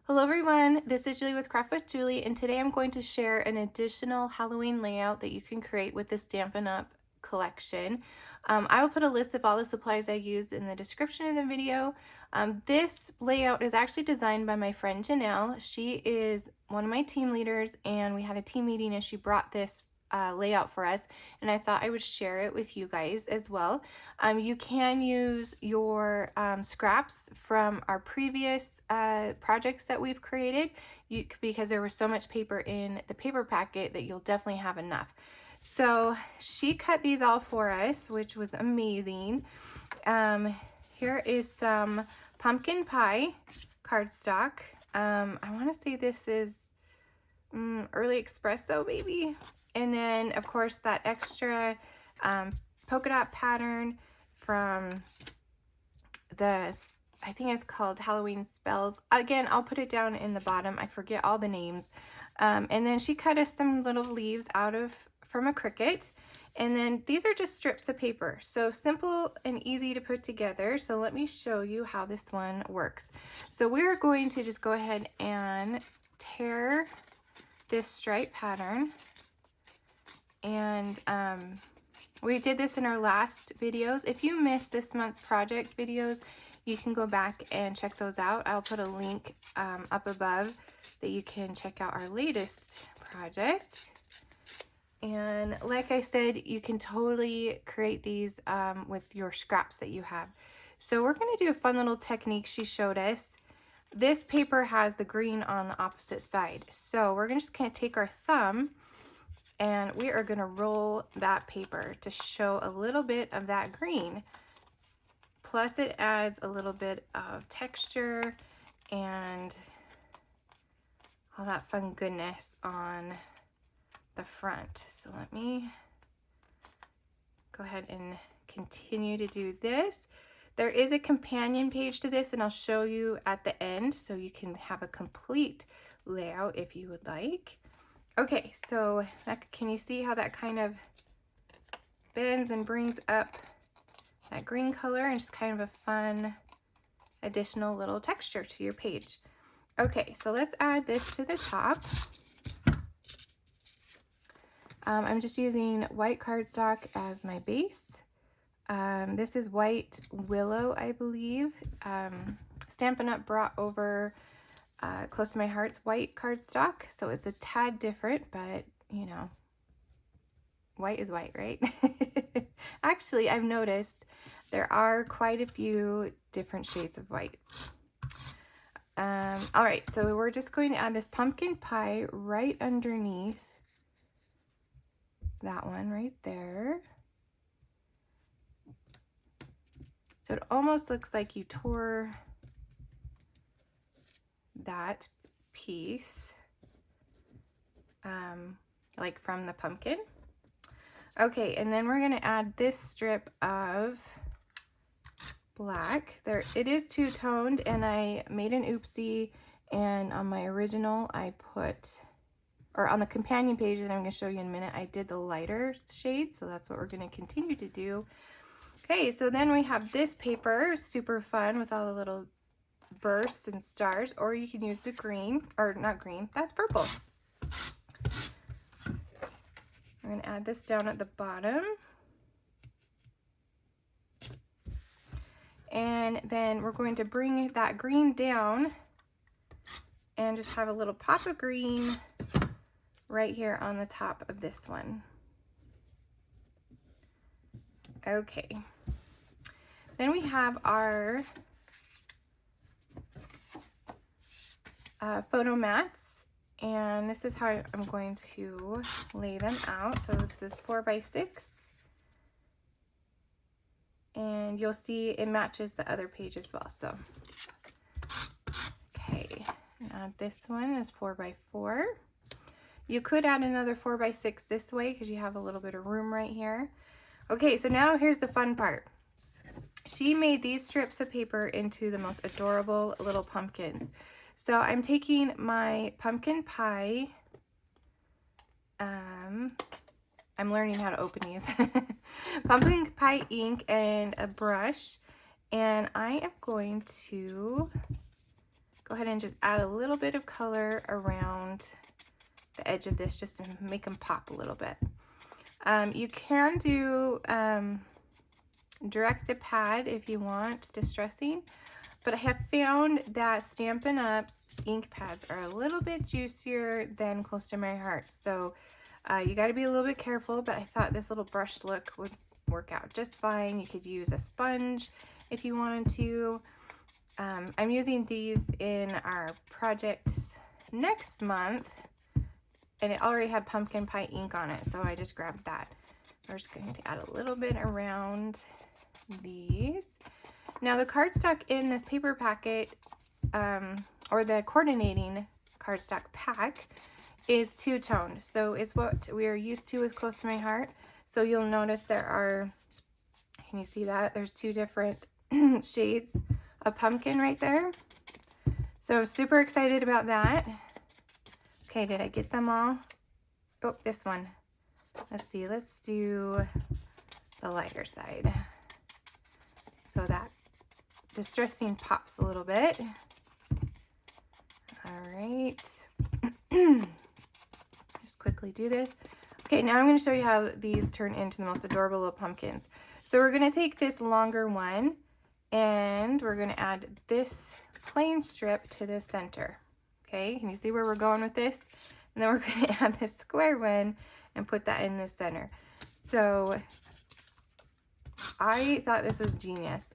Hello everyone, this is Julie with Craft with Julie, and today I'm going to share an additional Halloween layout that you can create with the Stampin' Up collection. I will put a list of all the supplies I used in the description of the video. This layout is actually designed by my friend Janelle. She is one of my team leaders, and we had a team meeting and she brought this layout for us, and I thought I would share it with you guys as well. You can use your scraps from our previous projects that we've created because there was so much paper in the paper packet that you'll definitely have enough. So she cut these all for us, which was amazing. Here is some pumpkin pie cardstock. I want to say this is early espresso maybe. And then, of course, that extra polka dot pattern from the, I think it's called Halloween Spells. Again, I'll put it down in the bottom. I forget all the names. And then she cut us some little leaves from a Cricut. And then these are just strips of paper. So simple and easy to put together. So let me show you how this one works. So we're going to just go ahead and tear this stripe pattern. And we did this in our last videos. If you missed this month's project videos, you can go back and check those out. I'll put a link up above that you can check out our latest project. And like I said, you can totally create these with your scraps that you have. So we're going to do a fun little technique she showed us. This paper has the green on the opposite side. So we're going to just kind of take our thumb and we are going to roll that paper to show a little bit of that green. Plus it adds a little bit of texture and all that fun goodness on the front. So let me go ahead and continue to do this. There is a companion page to this and I'll show you at the end so you can have a complete layout if you would like. Okay, so can you see how that kind of bends and brings up that green color and just kind of a fun additional little texture to your page. Okay, so let's add this to the top. I'm just using white cardstock as my base. This is white willow, I believe. Stampin' Up brought over close to my heart's white cardstock, so it's a tad different, but you know, white is white, right? Actually, I've noticed there are quite a few different shades of white. All right, so we're just going to add this pumpkin pie right underneath that one right there. So it almost looks like you tore that piece like from the pumpkin. Okay, and then we're going to add this strip of black. There, it is two-toned, and I made an oopsie, and on my original I put, or on the companion page that I'm going to show you in a minute, I did the lighter shade, so that's what we're going to continue to do. Okay, so then we have this paper, super fun with all the little bursts and stars, or you can use the green, or not green, that's purple. I'm going to add this down at the bottom. And then we're going to bring that green down and just have a little pop of green right here on the top of this one. Okay. Then we have our photo mats, and this is how I'm going to lay them out. So this is 4x6, and you'll see it matches the other page as well. So okay, now this one is 4x4. You could add another 4x6 this way because you have a little bit of room right here. Okay, so now here's the fun part. She made these strips of paper into the most adorable little pumpkins. So I'm taking my pumpkin pie, I'm learning how to open these, pumpkin pie ink and a brush, and I am going to go ahead and just add a little bit of color around the edge of this just to make them pop a little bit. You can do direct to pad if you want distressing, but I have found that Stampin' Up's ink pads are a little bit juicier than Close to My Heart, so you got to be a little bit careful, but I thought this little brush look would work out just fine. You could use a sponge if you wanted to. I'm using these in our projects next month, and it already had pumpkin pie ink on it, so I just grabbed that. We're just going to add a little bit around these. Now the cardstock in this paper packet, or the coordinating cardstock pack, is two-toned. So it's what we are used to with Close to My Heart. So you'll notice there are, can you see that? There's two different shades of pumpkin right there. So super excited about that. Okay, did I get them all? Oh, this one. Let's see, let's do the lighter side. So that distressing pops a little bit. All right. Just quickly do this. Okay, now I'm going to show you how these turn into the most adorable little pumpkins. So we're going to take this longer one and we're going to add this plain strip to the center. Okay, can you see where we're going with this? And then we're going to add this square one and put that in the center. So I thought this was genius.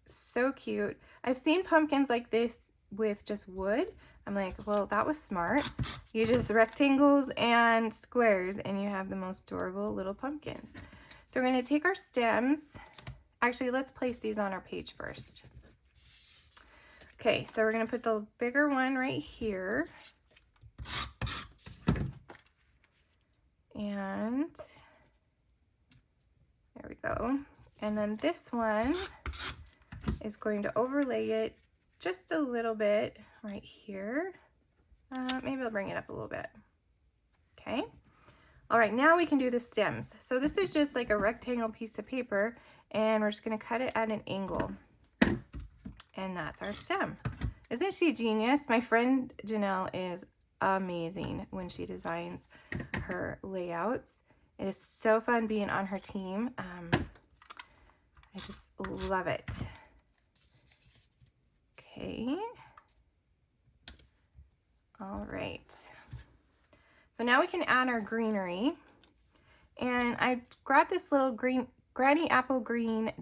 So cute. I've seen pumpkins like this with just wood. I'm like, well, that was smart. You just rectangles and squares and you have the most adorable little pumpkins. So we're going to take our stems. Actually, let's place these on our page first. Okay, so we're going to put the bigger one right here. And there we go. And then this one is going to overlay it just a little bit right here. Maybe I'll bring it up a little bit. Okay. All right, now we can do the stems. So this is just like a rectangle piece of paper, and we're just going to cut it at an angle. And that's our stem. Isn't she genius? My friend Janelle is amazing when she designs her layouts. It is so fun being on her team. I just love it. Okay. All right. So now we can add our greenery. And I grabbed this little granny apple green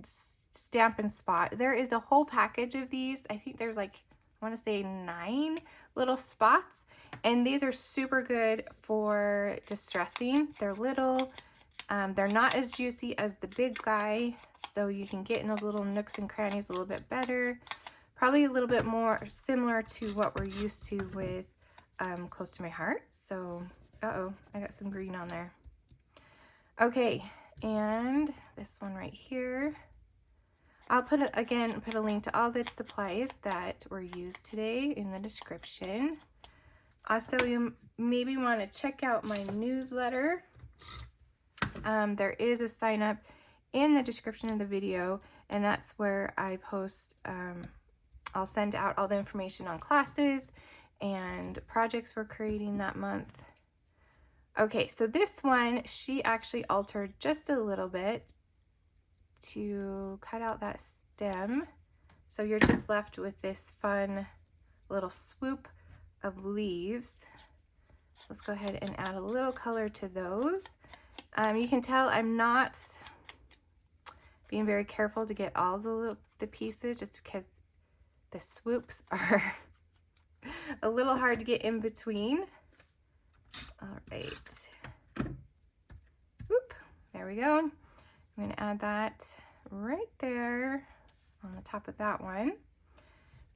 Stampin' Spot. There is a whole package of these. I think there's like, I want to say 9 little spots. And these are super good for distressing. They're little. They're not as juicy as the big guy, so you can get in those little nooks and crannies a little bit better. Probably a little bit more similar to what we're used to with Close to My Heart. So, uh-oh, I got some green on there. Okay, and this one right here. I'll put a link to all the supplies that were used today in the description. Also, you maybe want to check out my newsletter. There is a sign up in the description of the video, and that's where I post, I'll send out all the information on classes and projects we're creating that month. Okay, so this one, she actually altered just a little bit to cut out that stem. So you're just left with this fun little swoop of leaves. So let's go ahead and add a little color to those. You can tell I'm not being very careful to get all the pieces just because the swoops are a little hard to get in between. All right. Whoop, there we go. I'm going to add that right there on the top of that one.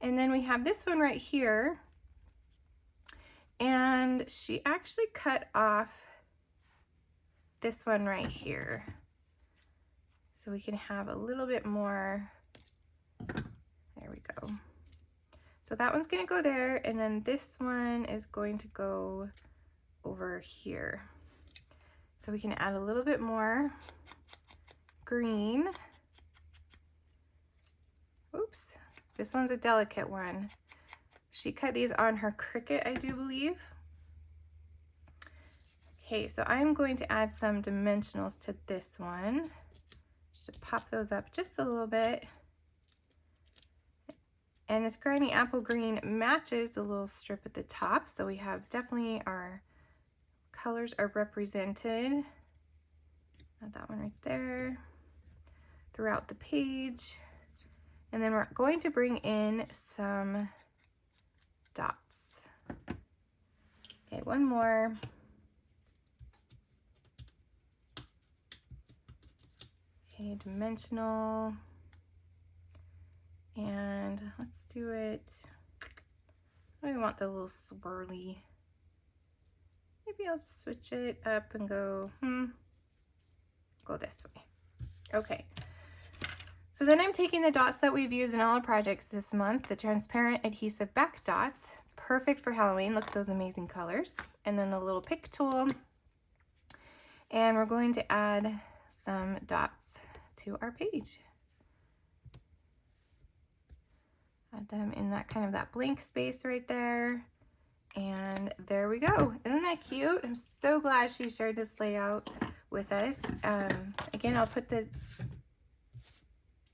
And then we have this one right here. And she actually cut off this one right here. So we can have a little bit more. There we go. So that one's going to go there, and then this one is going to go over here. So we can add a little bit more green. Oops, this one's a delicate one. She cut these on her Cricut, I do believe. Okay, so I'm going to add some dimensionals to this one. Just to pop those up just a little bit. And this granny apple green matches the little strip at the top, so we have definitely our colors are represented. Add that one right there throughout the page. And then we're going to bring in some dots. Okay, one more. Okay, dimensional. And let's do it. I want the little swirly. Maybe I'll switch it up and go this way. Okay. So then I'm taking the dots that we've used in all our projects this month, the transparent adhesive-backed dots, perfect for Halloween. Look at those amazing colors. And then the little pick tool. And we're going to add some dots to our page. Add them in that kind of that blank space right there. And there we go. Isn't that cute? I'm so glad she shared this layout with us. Again, I'll put the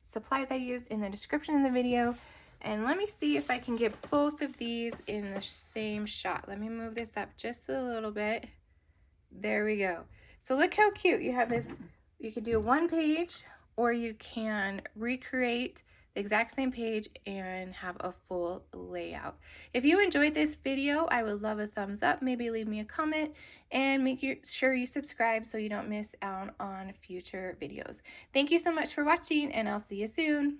supplies I used in the description of the video. And let me see if I can get both of these in the same shot. Let me move this up just a little bit. There we go. So look how cute. You have this, you could do one page, or you can recreate the exact same page and have a full layout. If you enjoyed this video, I would love a thumbs up. Maybe leave me a comment and make sure you subscribe so you don't miss out on future videos. Thank you so much for watching, and I'll see you soon.